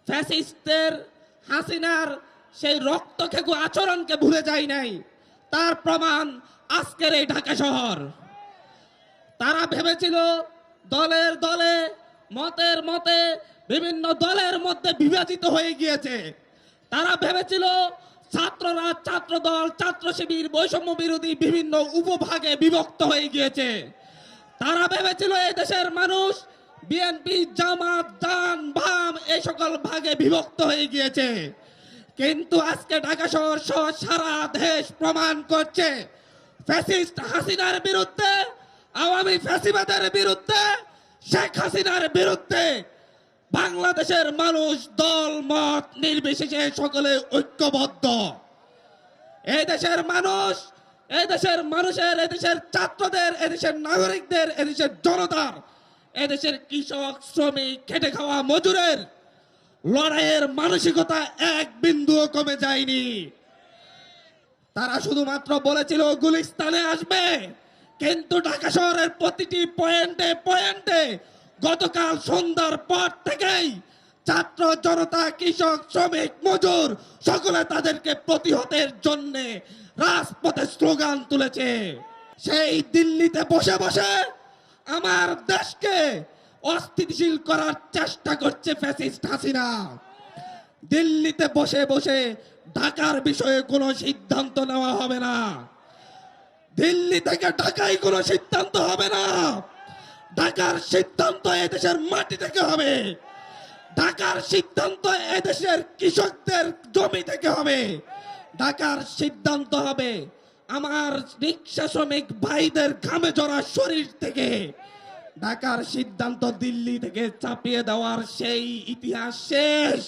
ফ্যাসিস্টদের হাসিনার সেই রক্তখেকু আচরণকে ভুলে যায় নাই। তার প্রমাণ আজকের এই ঢাকা শহর। তারা ভেবেছিল দলের দলে মতের মতে বিভিন্ন দলের মধ্যে বিভাজিত হয়ে গিয়েছে। তারা ভেবেছিল ছাত্ররা ছাত্রদল ছাত্র শিবির বৈষম্য বিরোধী বিভিন্ন উপভাগে বিভক্ত হয়ে গিয়েছে। তারা ভেবেছিল এই দেশের মানুষ বিএনপি জামাত জান বাম এই সকল ভাগে বিভক্ত হয়ে গিয়েছে। কিন্তু আজকে ঢাকা শহর সহ সারা দেশ প্রমাণ করছে ফ্যাসিস্ট হাসিনার বিরুদ্ধে, আওয়ামী ফ্যাসিবাদের বিরুদ্ধে, শেখ হাসিনার বিরুদ্ধে বাংলাদেশের মানুষ দল মত নির্বিশেষে সকলে ঐক্যবদ্ধ। এই দেশের মানুষ, এই দেশের মানুষের, এই দেশের ছাত্রদের, এই দেশের নাগরিকদের, এই দেশের জনতার, এই দেশের কৃষক শ্রমিক খেটে খাওয়া মজুরের লড়াইয়ের মানসিকতা এক বিন্দুও কমে যায়নি। তারা শুধুমাত্র বলেছিল গুলিস্তানে আসবে, কিন্তু ঢাকা শহরের প্রতিটি পয়েন্টে পয়েন্টে গতকাল সন্ধ্যার পর থেকেই ছাত্র জনতা কৃষক শ্রমিক মজুর সকলে তাদেরকে প্রতিহতের জন্য রাজপথে স্লোগান তুলেছে। সেই দিল্লিতে বসে বসে আমার দেশকে অস্থিতিশীল করার চেষ্টা করছে ফ্যাসিস্ট হাসিনা। দিল্লিতে বসে বসে ঢাকার বিষয়ে কোনো সিদ্ধান্ত নেওয়া হবে না। দিল্লি থেকে ঢাকায় কোনো সিদ্ধান্ত হবে না। ঢাকার সিদ্ধান্ত এদেশের মাটি থেকে হবে। ঢাকার সিদ্ধান্ত এদেশের কৃষকদের জমি থেকে হবে। ঢাকার সিদ্ধান্ত হবে আমার রিক্সা শ্রমিক ভাইদের ঘামে জড়া শরীর থেকে। ঢাকার সিদ্ধান্ত দিল্লি থেকে চাপিয়ে দেওয়ার সেই ইতিহাস শেষ।